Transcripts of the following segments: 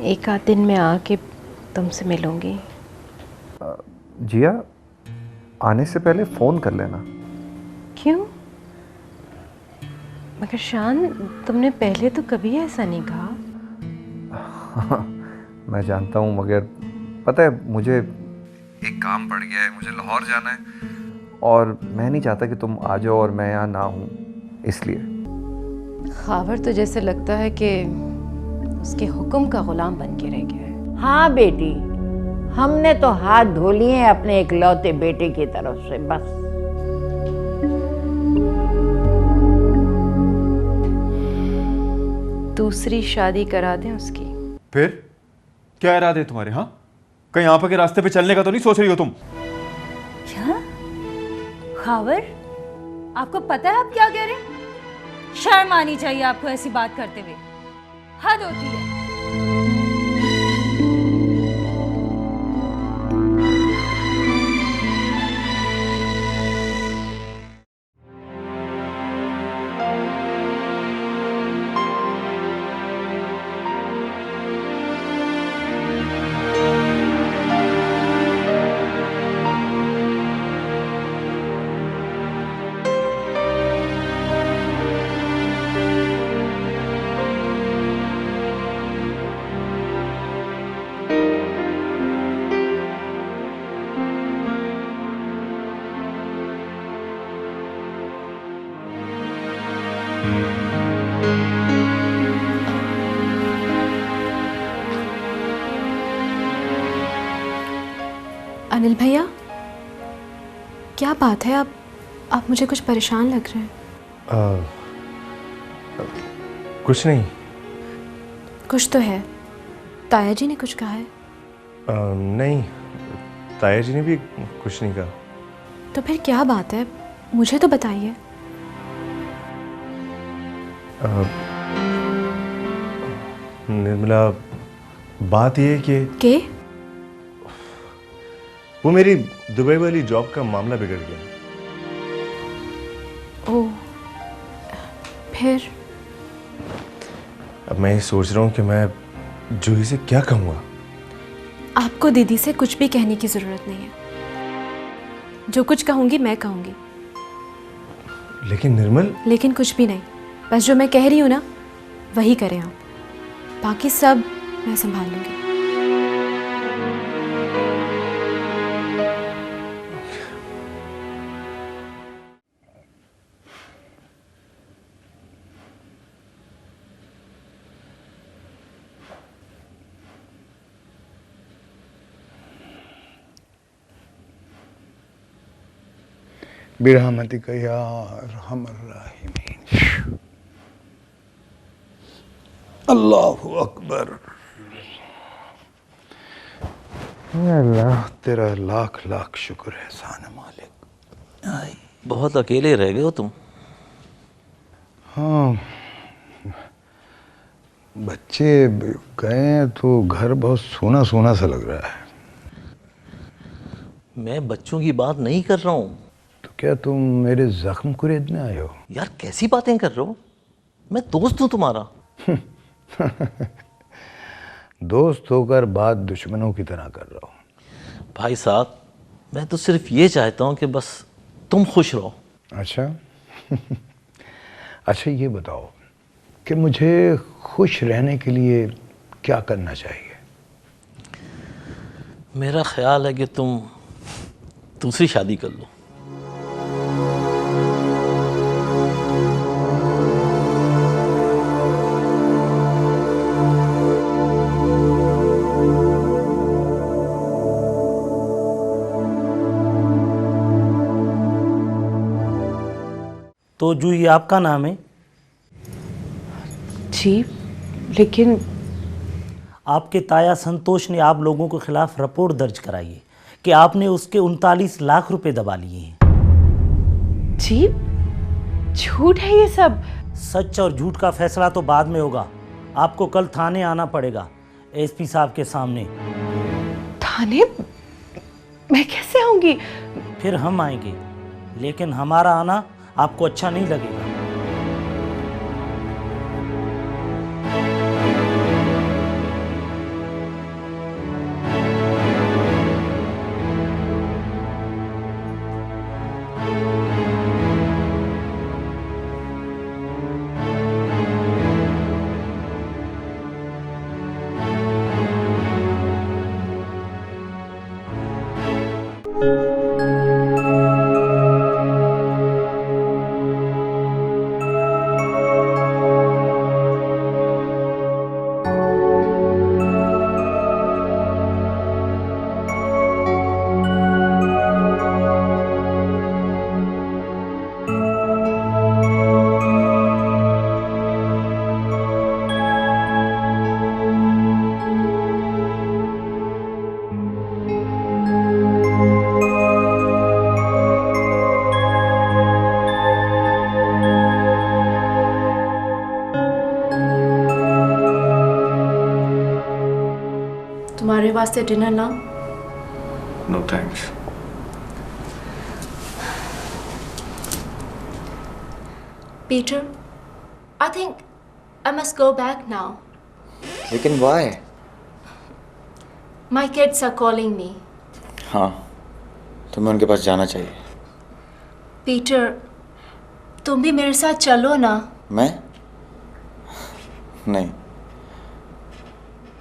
एक आध दिन में आके तुमसे मिलूंगी। जिया, आने से पहले फ़ोन कर लेना। क्यों? मगर शान, तुमने पहले तो कभी ऐसा नहीं कहा। मैं जानता हूँ, मगर पता है मुझे एक काम पड़ गया है, मुझे लाहौर जाना है और मैं नहीं चाहता कि तुम आ जाओ और मैं यहाँ ना हूँ, इसलिए। खावर तो जैसे लगता है कि उसके हुक्म का गुलाम बन के रह गया है। हाँ बेटी, हमने तो हाथ धो लिए हैं अपने इकलौते बेटे की तरफ से, बस। दूसरी शादी करा दें उसकी। फिर क्या इरादे तुम्हारे? हाँ, कहीं यहाँ पर के रास्ते पे चलने का तो नहीं सोच रही हो तुम? क्या? खावर, आपको पता है आप क्या कह रहे हैं? शर्म आनी चाहिए आपको ऐसी बात करते हुए। हद होती है। अनिल भैया, क्या बात है? आप मुझे कुछ परेशान लग रहे हैं। कुछ नहीं। कुछ तो है। ताया जी ने कुछ कहा है? नहीं, ताया जी ने भी कुछ नहीं कहा। तो फिर क्या बात है, मुझे तो बताइए। निर्मला, बात ये है कि के? वो मेरी दुबई वाली जॉब का मामला बिगड़ गया। ओह, फिर? अब मैं ये सोच रहा हूँ कि मैं जूही से क्या कहूँगा। आपको दीदी से कुछ भी कहने की ज़रूरत नहीं है। जो कुछ कहूँगी मैं कहूँगी। लेकिन निर्मल। लेकिन कुछ भी नहीं, बस जो मैं कह रही हूँ ना वही करें आप। बाकी सब मैं संभाल लूँगी। बिरहमतिक या अरहमर राहिमीन। अल्लाहु अकबर। अल्लाह तेरा लाख लाख शुक्र है एहसान मालिक। बहुत अकेले रह गए हो तुम। हाँ, बच्चे गए हैं तो घर बहुत सोना सोना सा लग रहा है। मैं बच्चों की बात नहीं कर रहा हूँ। तो क्या तुम मेरे जख्म कुरेदने आए हो? यार कैसी बातें कर रहे हो? मैं दोस्त हूँ तुम्हारा। दोस्त होकर बात दुश्मनों की तरह कर रहा हूँ। भाई साहब, मैं तो सिर्फ ये चाहता हूँ कि बस तुम खुश रहो। अच्छा। अच्छा, ये बताओ कि मुझे खुश रहने के लिए क्या करना चाहिए? मेरा ख्याल है कि तुम दूसरी शादी कर लो। तो जूही आपका नाम है? जी, लेकिन आपके ताया संतोष ने आप लोगों के खिलाफ रिपोर्ट दर्ज कराई है कि आपने उसके 39 लाख रुपए दबा लिए हैं। जी, झूठ है ये सब। सच और झूठ का फैसला तो बाद में होगा। आपको कल थाने आना पड़ेगा, एसपी साहब के सामने। थाने? मैं कैसे आऊंगी? फिर हम आएंगे, लेकिन हमारा आना आपको अच्छा नहीं लगेगा। वास्ते डिनर लाऊं? No thanks. Peter, I think I must go back now. लेकिन why? My kids are calling me. हाँ, तुम्हें उनके पास जाना चाहिए। Peter, तुम भी मेरे साथ चलो ना। मैं? नहीं,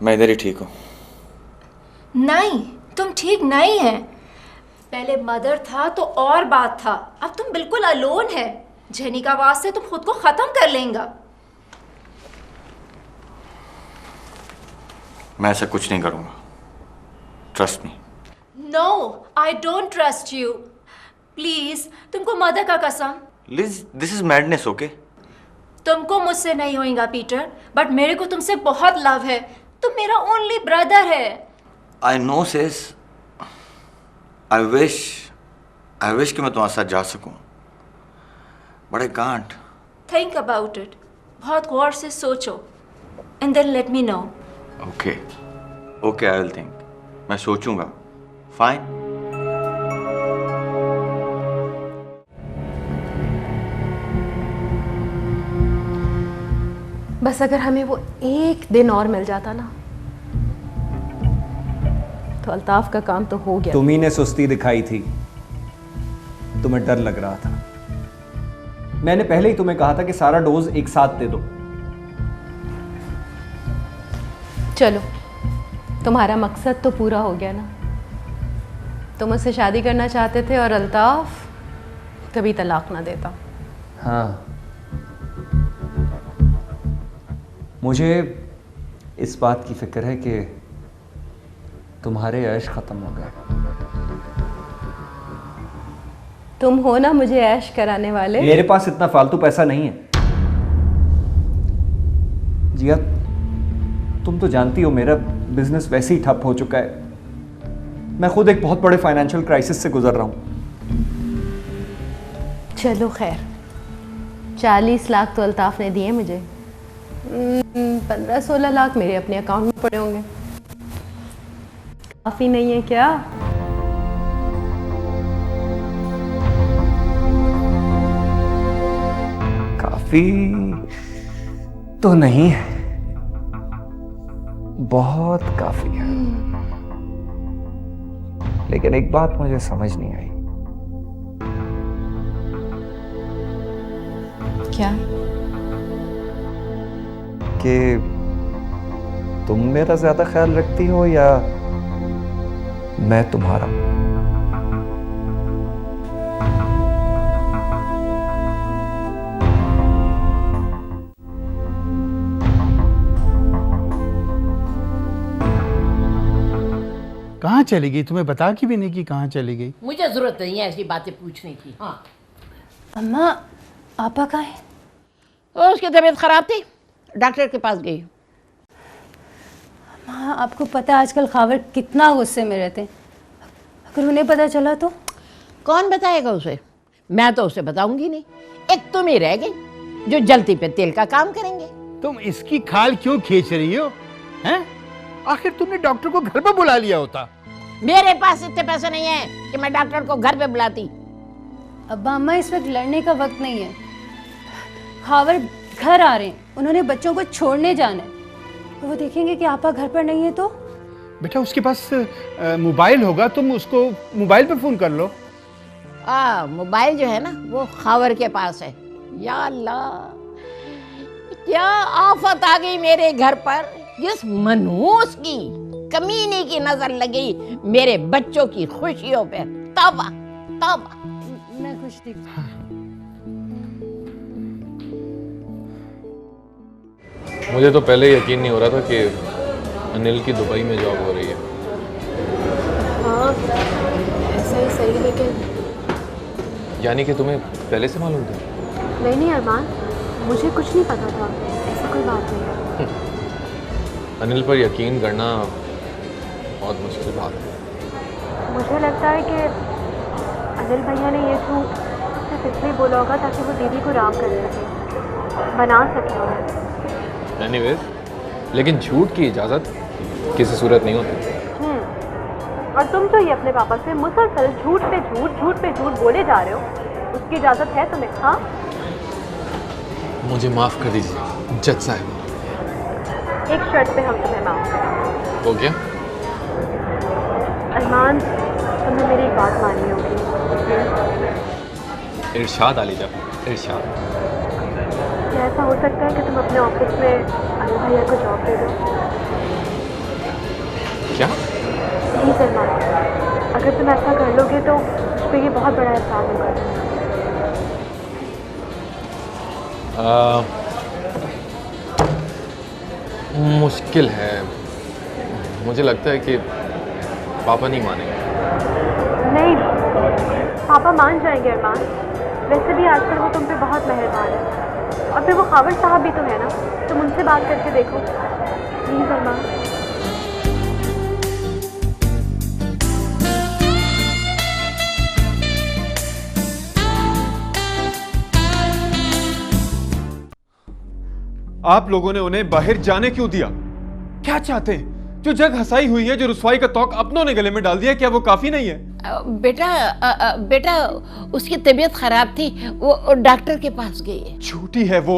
मैं इधर ही ठीक हूँ। नहीं, तुम ठीक नहीं है। पहले मदर था तो और बात था, अब तुम बिल्कुल अलोन है। जेनी का वास्ते तुम खुद को खत्म कर लेंगा। मैं ऐसा कुछ नहीं करूँगा। Trust me. No, I don't trust you. Please, तुमको मदर का कसम। Liz, this is madness, okay? तुमको मुझसे नहीं होएगा पीटर, बट मेरे को तुमसे बहुत लव है। तुम मेरा ओनली ब्रदर है। I know sis, I wish कि मैं तुम्हारे साथ जा सकूं, but I can't. Think about it, बहुत गौर से सोचो, and then let me know. Okay, okay, I will think. मैं सोचूंगा। फाइन। बस अगर हमें वो एक दिन और मिल जाता ना, तो अल्ताफ का काम तो हो गया। तुम्ही ने सुस्ती दिखाई थी, तुम्हें डर लग रहा था। मैंने पहले ही तुम्हें कहा था कि सारा डोज एक साथ दे दो। चलो, तुम्हारा मकसद तो पूरा हो गया ना। तुम मुझसे शादी करना चाहते थे और अल्ताफ कभी तलाक ना देता। हाँ, मुझे इस बात की फिक्र है कि तुम्हारे ऐश खत्म हो गए। तुम हो ना मुझे ऐश कराने वाले। मेरे पास इतना फालतू पैसा नहीं है। जिया, तुम तो जानती हो मेरा बिजनेस वैसे ही ठप हो चुका है। मैं खुद एक बहुत बड़े फाइनेंशियल क्राइसिस से गुजर रहा हूं। चलो खैर, 40 लाख तो अल्ताफ ने दिए मुझे, 15-16 लाख मेरे अपने अकाउंट में पड़े होंगे। काफी नहीं है क्या? काफी तो नहीं है, बहुत काफी है। लेकिन एक बात मुझे समझ नहीं आई। क्या? कि तुम मेरा ज्यादा ख्याल रखती हो या मैं तुम्हारा? कहाँ चली गई? तुम्हें बता के भी नहीं कि कहाँ चली गई। मुझे जरूरत नहीं है ऐसी बातें पूछने की। हाँ, अम्मा, आपा कहाँ है? तो उसकी तबीयत खराब थी, डॉक्टर के पास गई। हाँ, आपको पता है आजकल खावर कितना गुस्से में रहते हैं। अगर उन्हें पता चला तो? कौन बताएगा उसे? मैं तो उसे बताऊंगी नहीं। एक तुम ही रह गई जो जलती पे तेल का काम करेंगे। तुम इसकी खाल क्यों खींच रही हो? हैं? आखिर तुमने डॉक्टर को घर पर बुला लिया होता। मेरे पास इतने पैसे नहीं है कि मैं डॉक्टर को घर पे बुलाती। अब्बा अम्मा, इस वक्त लड़ने का वक्त नहीं है। खावर घर आ रहे हैं, उन्होंने बच्चों को छोड़ने जाना है। वो देखेंगे कि आपा घर पर नहीं है तो? बेटा, उसके पास मोबाइल होगा, तुम उसको मोबाइल पे फोन कर लो। मोबाइल जो है ना वो खावर के पास है। या अल्लाह, क्या आफत आ गई मेरे घर पर। जिस मनहूस की कमीने की नजर लगी मेरे बच्चों की खुशियों पे। तौबा तौबा। मैं खुश थी। मुझे तो पहले यकीन नहीं हो रहा था कि अनिल की दुबई में जॉब हो रही है। हाँ, ऐसा ही सही, लेकिन यानी कि तुम्हें पहले से मालूम था? नहीं अरमान, मुझे कुछ नहीं पता था। ऐसा कोई बात नहीं है। अनिल पर यकीन करना बहुत मुश्किल बात है। मुझे लगता है कि अनिल भैया ने ये सूट सिर्फ इसलिए बोला होगा ताकि वो दीदी को राम कर सके, बना सके। एनीवेज, लेकिन झूठ की इजाज़त किसी सूरत नहीं होती। और तुम जो ये अपने पापा से मुसलसल झूठ पे झूठ बोले जा रहे हो, उसकी इजाजत है तुम्हें? हाँ, मुझे माफ कर दीजिए जज साहब। एक शर्त पे हम तुम्हें माफ करेंगे। वो क्या? अरमान, तुम्हें मेरी एक बात माननी होगी। इरशाद आलिजा, इरशाद। क्या ऐसा हो सकता है कि तुम अपने ऑफिस में अनिल भैया को जॉब दे दो? क्या? प्लीज अरमान, अगर तुम ऐसा कर लोगे तो मुझ पे ये बहुत बड़ा एहसान होगा। मुश्किल है, मुझे लगता है कि पापा नहीं मानेंगे। नहीं, पापा मान जाएंगे अरमान। वैसे भी आजकल वो तुम पे बहुत मेहरबान है, और फिर वो खावर साहब भी तो है ना, तुम उनसे बात करके देखो प्लीज अरमान। आप लोगों ने उन्हें बाहर जाने क्यों दिया? क्या चाहते हैं? जो जग हंसाई हुई है, जो रुसवाई का तौक अपनों ने गले में डाल दिया, क्या वो काफी नहीं है? बेटा उसकी तबीयत खराब थी, वो डॉक्टर के पास गई है। झूठी है वो।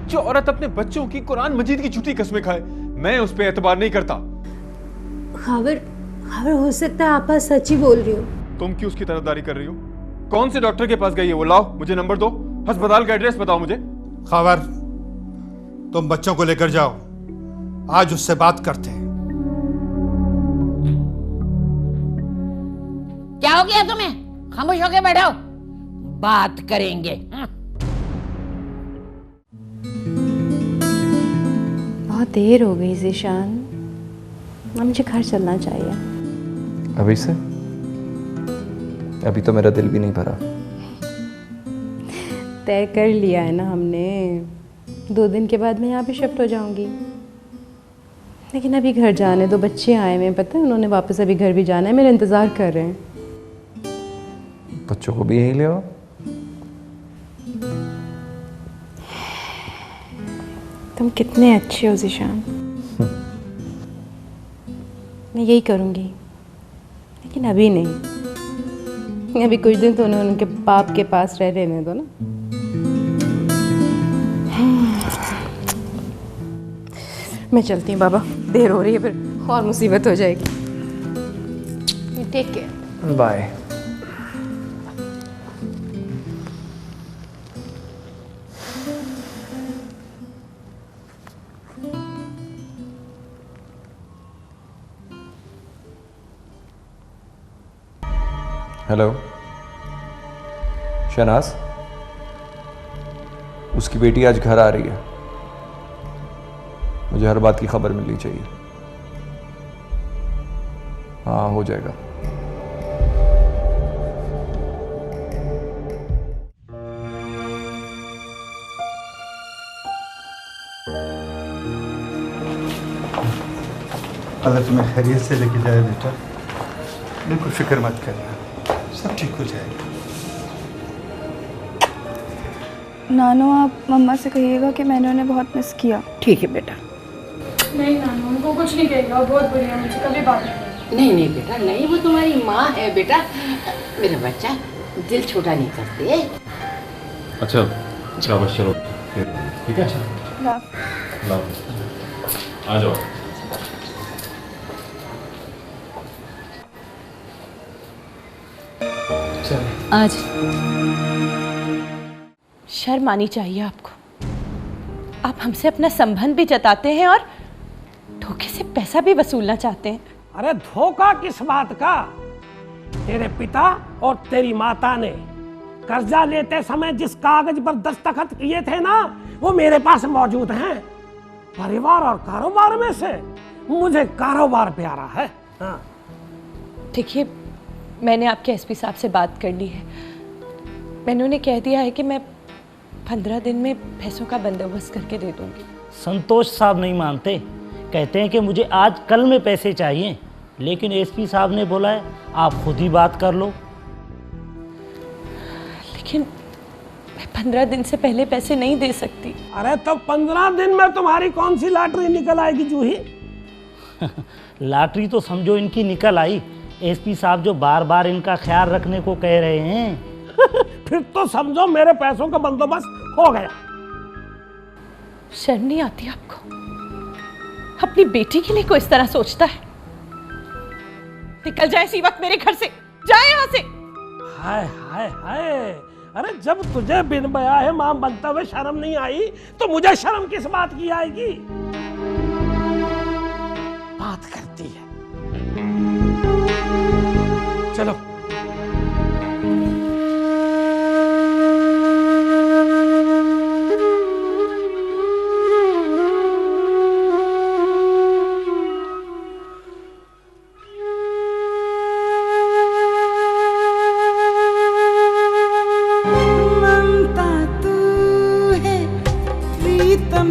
जो औरत अपने बच्चों की कुरान मजीद की झूठी कसमें खाए, मैं उस पर एतबार नहीं करता। खावर हो सकता है आप सच ही बोल रही हो। तुम क्यों उसकी तरफदारी कर रही हो? कौन से डॉक्टर के पास गई है वो? लाओ मुझे नंबर दो, अस्पताल का एड्रेस बताओ मुझे। खावर, तुम बच्चों को लेकर जाओ, आज उससे बात करते हैं। क्या हो गया तुम्हें? खामोश होके बैठो, बात करेंगे। बहुत देर हो गई ज़ीशान, अब मुझे घर चलना चाहिए। अभी से? अभी तो मेरा दिल भी नहीं भरा। तय कर लिया है ना हमने, 2 दिन के बाद मैं यहाँ पे शिफ्ट हो जाऊंगी। लेकिन अभी घर जाने दो, बच्चे आए हुए हैं, पता है उन्होंने वापस अभी घर भी जाना है, मेरा इंतज़ार कर रहे हैं। बच्चों को भी यहीं ले आओ। तुम कितने अच्छे हो ज़ीशान। मैं यही करूँगी, लेकिन अभी नहीं। अभी कुछ दिन तो उन्हें उनके बाप के पास रह लेने दो ना। मैं चलती हूँ बाबा, देर हो रही है, फिर और मुसीबत हो जाएगी। Take care. Bye. Hello Shahnaz, उसकी बेटी आज घर आ रही है, मुझे हर बात की खबर मिलनी चाहिए। हाँ, हो जाएगा। अल्लाह तुम्हें खैरियत से लेके जाए बेटा, बिल्कुल फिक्र मत करना, सब ठीक हो जाएगा। नानू, आप मम्मा से कहिएगा कि मैंने उन्हें बहुत मिस किया। ठीक है बेटा। नहीं नानू, उनको कुछ नहीं कहेगा, बहुत बढ़िया, मुझे कभी बात नहीं। नहीं बेटा नहीं, वो तुम्हारी माँ है बेटा। मेरा बच्चा, दिल छोटा नहीं करते। अच्छा शाबाश, चलो ठीक है। अच्छा आ जाओ। आज शर्म आनी चाहिए आपको। आप हमसे अपना संबंध भी जताते हैं और धोखे से पैसा भी वसूलना चाहते हैं। अरे धोखा किस बात का? तेरे पिता और तेरी माता ने कर्जा लेते समय जिस कागज पर दस्तखत किए थे ना, वो मेरे पास मौजूद हैं। परिवार और कारोबार में से मुझे कारोबार प्यारा है। हाँ। देखिए, मैंने आपके एसपी साहब से बात कर ली है। मैंने उन्हें कह दिया है कि मैं 15 दिन में पैसों का बंदोबस्त करके दे दूंगी। संतोष साहब नहीं मानते, कहते हैं कि मुझे आज कल में पैसे चाहिए, लेकिन एसपी साहब ने बोला है आप खुद ही बात कर लो। लेकिन मैं 15 दिन से पहले पैसे नहीं दे सकती। अरे तो 15 दिन में तुम्हारी कौन सी लॉटरी निकल आएगी जूही? लॉटरी तो समझो इनकी निकल आई, एसपी साहब जो बार बार इनका ख्याल रखने को कह रहे हैं। फिर तो समझो मेरे पैसों का बंदोबस्त हो गया। शर्म नहीं आती आपको? अपनी बेटी के लिए कोई इस तरह सोचता है? निकल जाए इसी वक्त मेरे घर से, जाए यहाँ से। हाय हाय हाय, अरे जब तुझे बिन ब्याह मां बनते हुए शर्म नहीं आई तो मुझे शर्म किस बात की आएगी? बात करती है। चलो ममता तू है, प्रीतम